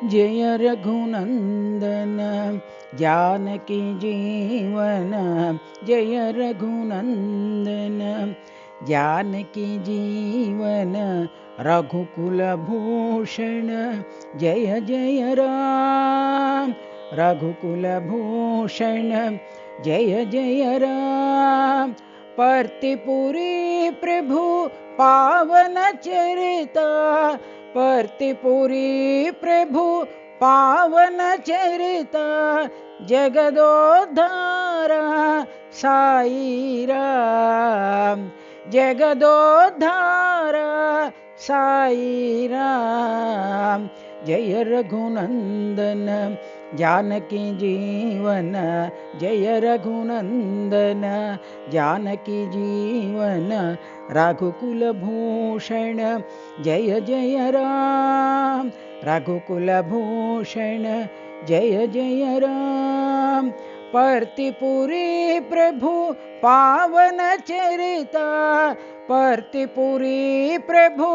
जय रघुनंदन जानकी जीवन जय रघुनंदन जानकी जीवन रघुकुल भूषण जय जय राम रघुकुल भूषण जय जय राम पर्तिपुरी प्रभु पावन चरिता पर्तिपुरी प्रभु पावन चरिता जगदोद्धारा साई राम जगदोद्धारा साई राम जय रघुनंदन जानकी जीवन जय रघुनंदन जानकी जीवन रघुकुल भूषण जय जय राम रघुकुल भूषण जय जय राम पर्तिपुरी प्रभु पावन चरिता पर्तिपुरी प्रभु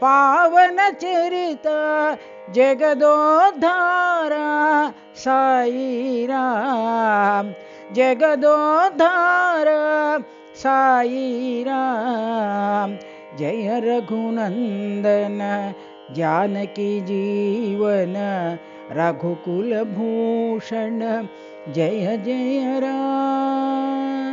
पावन चरिता जगदोद्धारा साई राम जगदोद्धारा साई राम जय रघुनंदन जानकी जीवन रघुकुल भूषण जय जय राम।